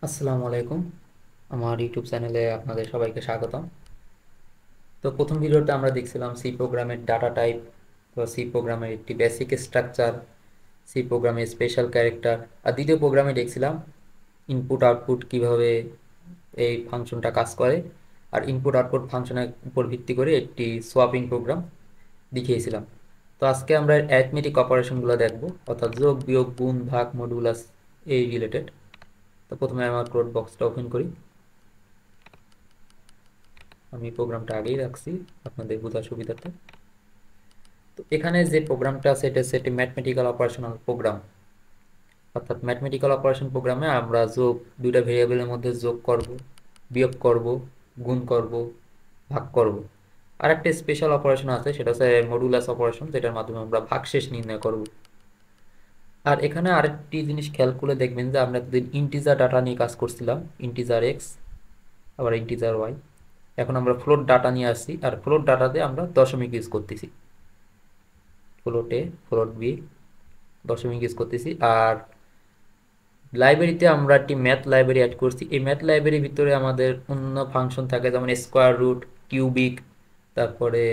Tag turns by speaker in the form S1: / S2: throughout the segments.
S1: আসসালামু আলাইকুম। আমার ইউটিউব চ্যানেলে আপনাদের সবাইকে স্বাগতম। তো প্রথম ভিডিওতে আমরা দেখছিলাম সি প্রোগ্রামের ডাটা টাইপ, তো সি প্রোগ্রামের একটি বেসিক স্ট্রাকচার, সি প্রোগ্রামের স্পেশাল ক্যারেক্টার। আর দ্বিতীয় প্রোগ্রামে দেখছিলাম ইনপুট আউটপুট কিভাবে এই ফাংশনটা কাজ করে। আর ইনপুট আউটপুট ফাংশনের উপর ভিত্তি করে একটি সোয়াপিং প্রোগ্রাম দেখিয়েছিলাম। তো আজকে আমরা অ্যারিথমেটিক অপারেশনগুলো দেখব, অর্থাৎ যোগ বিয়োগ গুণ ভাগ মডুলাস এই রিলেটেড। তো প্রথমে আমার কোড বক্সটা ওপেন করি। আমি প্রোগ্রামটা আগেই রাখছি আপনাদের বোঝার সুবিধার্থে। তো এখানে যে প্রোগ্রামটা আছে এটা হচ্ছে একটি ম্যাথমেটিক্যাল অপারেশনাল প্রোগ্রাম। অর্থাৎ ম্যাথমেটিক্যাল অপারেশন প্রোগ্রামে আমরা যোগ, দুইটা ভেরিয়েবলের মধ্যে যোগ করব, বিয়োগ করব, গুণ করব, ভাগ করব। আর একটা স্পেশাল অপারেশন আছে, সেটা হচ্ছে মডুলাস অপারেশন, যেটার মাধ্যমে আমরা ভাগশেষ নির্ণয় করব। আর এখানে আরেকটি জিনিস খেয়াল করে দেখবেন যে আমরা এতদিন ইন্টিজার ডাটা নিয়ে কাজ করছিলাম, ইন্টিজার এক্স আবার ইন্টিজার ওয়াই। এখন আমরা ফ্লোট ডাটা নিয়ে আসছি, আর ফ্লোট ডাটাতে আমরা দশমিক ইউজ করতেছি। ফ্লোটে ফ্লোট বি দশমিক ইউজ করতেছি। আর লাইব্রেরিতে আমরা একটি ম্যাথ লাইব্রেরি অ্যাড করছি। এই ম্যাথ লাইব্রেরির ভিতরে আমাদের অন্য ফাংশন থাকে, যেমন স্কোয়ার রুট, কিউবিক, তারপরে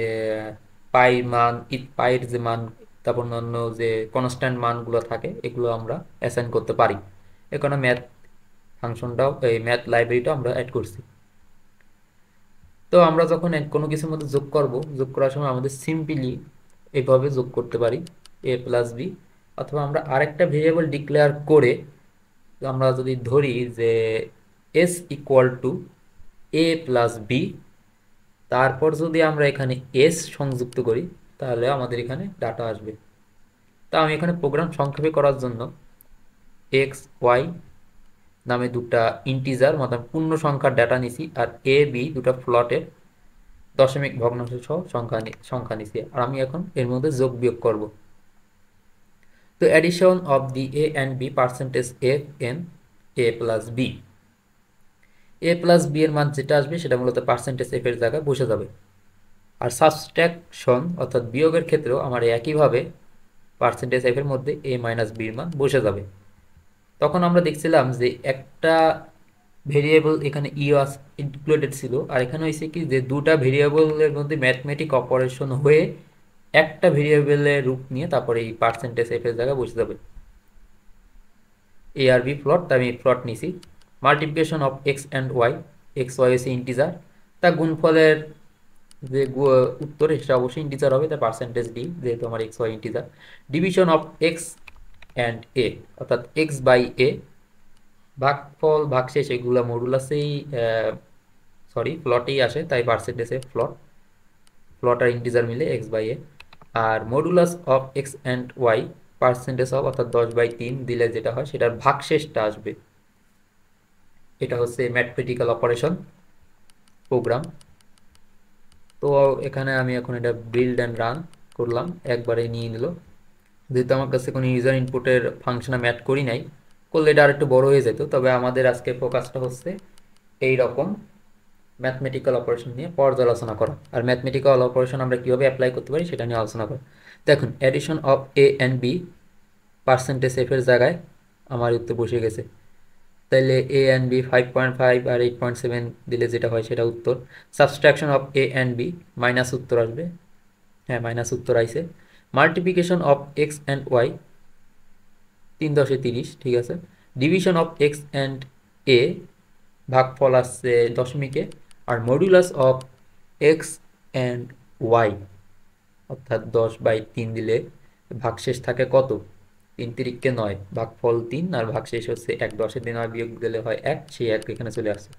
S1: পাই মান, পাইয়ের যে মান, তারপর অন্য যে কনস্ট্যান্ট মানগুলো থাকে এগুলো আমরা অ্যাসাইন করতে পারি। এখানে ম্যাথ ফাংশনটাও, এই ম্যাথ লাইব্রেরিটাও আমরা অ্যাড করছি। তো আমরা যখন কোনো কিছুর মধ্যে যোগ করব, যোগ করার সময় আমাদের সিম্পলি এইভাবে যোগ করতে পারি, এ প্লাস বি। অথবা আমরা আরেকটা ভেরিয়েবল ডিক্লেয়ার করে আমরা যদি ধরি যে S equal to A plus B, তারপর যদি আমরা এখানে এস সংযুক্ত করি, তাহলে আমাদের এখানে ডাটা আসবে। তা আমি এখানে প্রোগ্রাম সংক্ষেপে করার জন্য এক্স ওয়াই নামে দুটা ইন্টিজার, মানে পূর্ণ সংখ্যার ডাটা নিছি, আর এ বি দুটা ফ্লটের দশমিক ভগ্নাংশ সহ সংখ্যা নিছি। আর আমি এখন এর মধ্যে যোগ বিয়োগ করব। তো addition of the A and B percentage F N A plus B, A plus B এর মান যেটা আসবে সেটা মূলত পার্সেন্টেজ এফ এর জায়গায় বসে যাবে। আর সাবস্ট্রাকশন অর্থাৎ বিয়োগের ক্ষেত্রেও আমার একইভাবে পার্সেন্টেজ এফ এর মধ্যে এ মাইনাস বির মান বসে যাবে। তখন আমরা দেখছিলাম যে একটা ভেরিয়েবল এখানে ইওয়াস ইনক্লুডেড ছিল, আর এখানে হয়েছে কি যে দুটা ভেরিয়েবলের মধ্যে ম্যাথমেটিক অপারেশন হয়ে একটা ভেরিয়েবলের রূপ নিয়ে তারপরে এই পার্সেন্টেজ এফ এর জায়গায় বসে যাবে। এ আর বি প্লট, তাই আমি প্লট নিছি। Multiplication of X and Y, X Y হচ্ছে ইন্টিজার, তা গুণফলের যে উত্তর সেটা অবশ্যই ইন্টিজার হবে, তার পার্সেন্টেজ ডি, যেহেতু আমার X Y integer. Division of X and A, অর্থাৎ এক্স বাই এ, ভাগফল ভাগশেষ এগুলো মডুলাসেই, সরি প্লটেই আসে, তাই পার্সেন্টেজে প্লট, প্লট আর ইন্টিজার মিলে এক্স বাই এ। আর modulus of X and Y, percentage of, অর্থাৎ 10/3 দিলে যেটা হয় সেটার ভাগশেষটা আসবে। এটা হচ্ছে ম্যাথমেটিক্যাল অপারেশন প্রোগ্রাম। তো এখানে আমি এখন এটা বিল্ড অ্যান্ড রান করলাম, একবারে নিয়ে নিল। যেহেতু আমার কাছে কোনো ইউজার ইনপুটের ফাংশন আমি অ্যাড করি নাই, করলে এটা আর একটু বড় হয়ে যেত। তবে আমাদের আজকে ফোকাসটা হচ্ছে এই রকম ম্যাথমেটিক্যাল অপারেশন নিয়ে পর্যালোচনা করা, আর ম্যাথমেটিক্যাল অপারেশন আমরা কীভাবে অ্যাপ্লাই করতে পারি সেটা নিয়ে আলোচনা করা। দেখুন, addition of A and B percentage F এর জায়গায় আমার উত্তর বসে গেছে। তাইলে এ অ্যান্ড বি 5.5 আর 8.7 দিলে যেটা হয় সেটা উত্তর। Subtraction of A and B, minus উত্তর আসবে। হ্যাঁ, মাইনাস উত্তর আইছে। Multiplication of X and Y, 3×30, ঠিক আছে। Division of X and A, ভাগফল আসছে দশমিকে। আর modulus of X and Y, অর্থাৎ 10/3 দিলে ভাগশেষ থাকে কত? 3×3 = 9, ভাগফল 3 আর ভাগশেষ হচ্ছে 1। 10-এর দিন আর বিয়োগ দিলে হয় 1, সেই 1 এখানে চলে আসছে।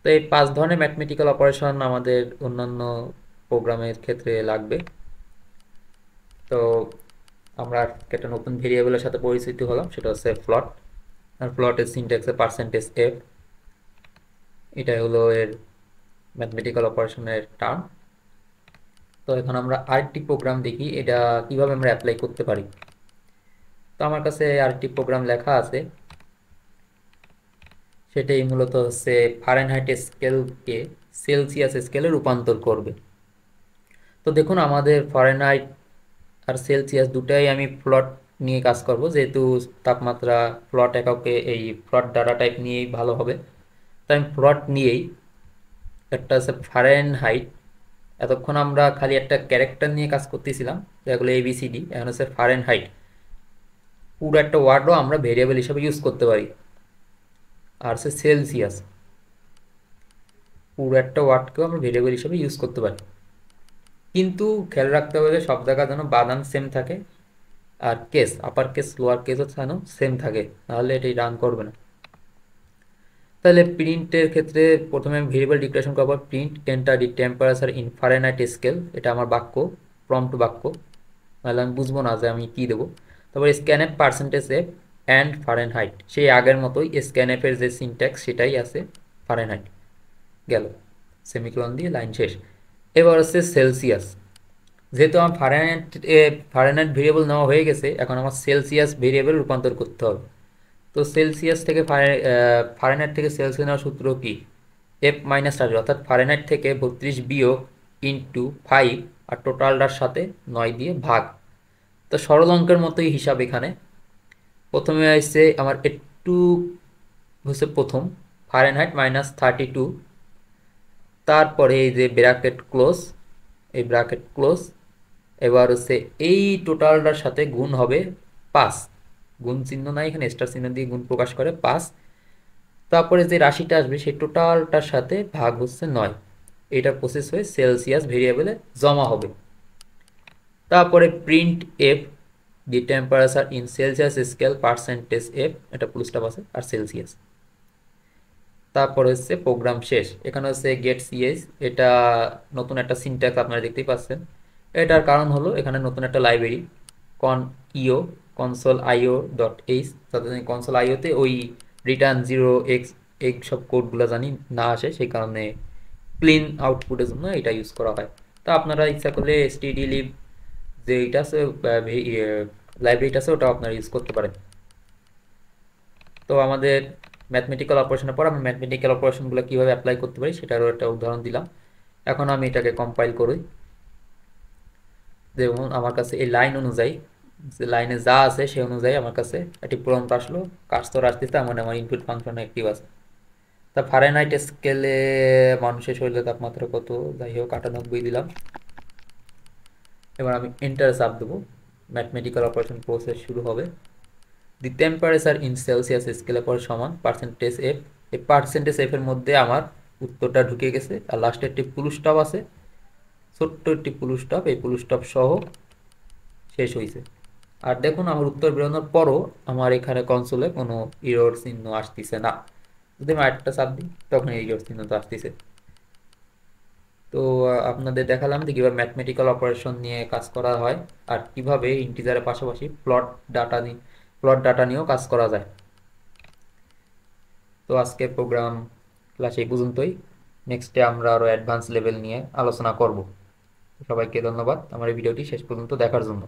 S1: তো এই 5 ধরনের ম্যাথমেটিক্যাল অপারেশন আমাদের অন্যান্য প্রোগ্রামের ক্ষেত্রে লাগবে। তো আমরা একটা নতুন ভেরিয়েবলের সাথে পরিচিত হলাম, সেটা হচ্ছে ফ্লট। আর ফ্লটের সিনট্যাক্সে পার্সেন্টেজ এফ, এটাই হলো এর ম্যাথমেটিক্যাল অপারেশনের টার্ম। তো এখন আমরা আরেকটি প্রোগ্রাম দেখি এটা কিভাবে আমরা অ্যাপ্লাই করতে পারি। তো আমার কাছে আরেকটি প্রোগ্রাম লেখা আছে, সেটাই মূলত হচ্ছে ফারেনহাইট স্কেলকে সেলসিয়াস স্কেলে রূপান্তর করবে। তো দেখুন, আমাদের ফারেনহাইট আর সেলসিয়াস দুটাই আমি প্লট নিয়ে কাজ করব, যেহেতু তাপমাত্রা প্লট এককে এই প্লট ডাটা টাইপ নিয়েই ভালো হবে। তাই আমি প্লট নিয়েই একটা আছে ফারেনহাইট। এতক্ষণ আমরা খালি একটা ক্যারেক্টার নিয়ে কাজ করতেছিলাম, যেগুলো এবিসিডি, এখন হচ্ছে ফারেনহাইট। পুরো একটা ওয়ার্ডও আমরা ভেরিয়েবল হিসেবে ইউজ করতে পারি। আর হচ্ছে সেলসিয়াস, পুরো একটা ওয়ার্ডকেও আমরা ভেরিয়েবল হিসেবে ইউজ করতে পারি। কিন্তু খেয়াল রাখতে হবে যে সব জায়গায় যেন বানান সেম থাকে, আর কেস আপার কেস লোয়ার কেসও যেন সেম থাকে, নাহলে এটাই রান করবে না। তাহলে প্রিন্টের ক্ষেত্রে প্রথমে আমি ভেরিয়েবল ডিক্লারেশন করবো, print enter the temperature in Fahrenheit scale. এটা আমার বাক্য, প্রম্পট বাক্য, নাহলে আমি বুঝবো না যে আমি কি দেবো। তারপর scanf percentage F and Fahrenheit, সেই আগের মতোই স্ক্যানএফের যে সিনট্যাক্স সেটাই আছে, ফারেনহাইট গেল, সেমিকোলন দিয়ে লাইন শেষ। এবার হচ্ছে সেলসিয়াস। যেহেতু আমার ফারেনহাইট ভেরিয়েবল নেওয়া হয়ে গেছে, এখন আমার সেলসিয়াস ভেরিয়েবল রূপান্তর করতে হবে। তো সেলসিয়াস থেকে ফারেনহাইট থেকে সেলসিয়াস নেওয়ার সূত্র কি? F-30, অর্থাৎ ফারেনহাইট থেকে 32 বিয়োগ ইন্টু 5 আর টোটালটার সাথে 9 দিয়ে ভাগ। তো সরল অঙ্কের মতোই হিসাব এখানে। প্রথমে আসছে আমার একটু হচ্ছে প্রথম ফারেনহাইট -32, তারপরে এই যে ব্র্যাকেট ক্লোজ, এই ব্র্যাকেট ক্লোজ। এবার হচ্ছে এই টোটালটার সাথে গুণ হবে 5, গুণ চিহ্ন নাই এখানে, স্টার চিহ্ন দিয়ে গুণ প্রকাশ করে 5। তারপরে যে রাশিটা আসবে সেই টোটালটার সাথে ভাগ হচ্ছে 9। এটা প্রসেস হয়ে সেলসিয়াস ভেরিয়েবলে জমা হবে। তারপরে print F the temperature in Celsius scale percentage F, এটা ফুল স্টপ আছে, আর সেলসিয়াস। তারপর হচ্ছে প্রোগ্রাম শেষ। এখানে হচ্ছে গেট সিএস, এটা নতুন একটা সিনট্যাক্স আপনারা দেখতেই পাচ্ছেন। এটার কারণ হলো এখানে নতুন একটা লাইব্রেরি কন ইও কনসোল আইও ডট এইচ, যাতে কনসোল আইওতে ওই রিটার্ন 0x এই সব কোডগুলো জানি না আসে, সেই কারণে ক্লিন আউটপুটের জন্য এটা ইউজ করা হয়। তা আপনারা ইচ্ছা করলে stdlib যে এটা আছে, লাইব্রেরিটা আছে, ওটা আপনারা ইউজ করতে পারেন। তো আমাদের ম্যাথমেটিক্যাল অপারেশনের পর আমি ম্যাথমেটিক্যাল অপারেশনগুলো কীভাবে অ্যাপ্লাই করতে পারি সেটারও একটা উদাহরণ দিলাম। এখন আমি এটাকে কম্পাইল করি। যেমন আমার কাছে এই লাইন অনুযায়ী, যে লাইনে যা আছে সেই অনুযায়ী আমার কাছে একটি প্রম্পট আসলো, কার্সর আসতেছে, আমার আমার ইনপুট ফাংশন অ্যাক্টিভ আছে। তা ফারেনহাইট স্কেলে মানুষের শরীরের তাপমাত্রা কত, যাই হোক 98 দিলাম। এবার আমি এন্টার চাপ দেবো, ম্যাথমেটিক্যাল অপারেশন প্রসেস শুরু হবে। দি টেম্পারেচার ইন সেলসিয়াস স্কেলের পর সমান পার্সেন্টেজ এফ। এই পার্সেন্টেজ এফ এর মধ্যে আমার উত্তরটা ঢুকে গেছে, আর লাস্টে একটি ফুল স্টপ আছে, ছোট্ট একটি ফুল স্টপ, এই ফুল স্টপ সহ শেষ হয়েছে। আর দেখুন আমার উত্তর বেরোনোর পরও আমার এখানে কনসোলে কোনো ইরর চিহ্ন আসতেছে না। যদি আমি আরেকটা চাপ দিই তখন এই ইরর চিহ্ন তো আসতেছে। তো আপনাদের দেখালাম যে কীভাবে ম্যাথমেটিক্যাল অপারেশন নিয়ে কাজ করা হয়, আর কিভাবে ইন্টিজারের পাশাপাশি প্লট ডাটা নিয়েও কাজ করা যায়। তো আজকের প্রোগ্রাম ক্লাস এই পর্যন্তই। নেক্সটে আমরা আরও অ্যাডভান্স লেভেল নিয়ে আলোচনা করব। সবাইকে ধন্যবাদ আমার এই ভিডিওটি শেষ পর্যন্ত দেখার জন্য।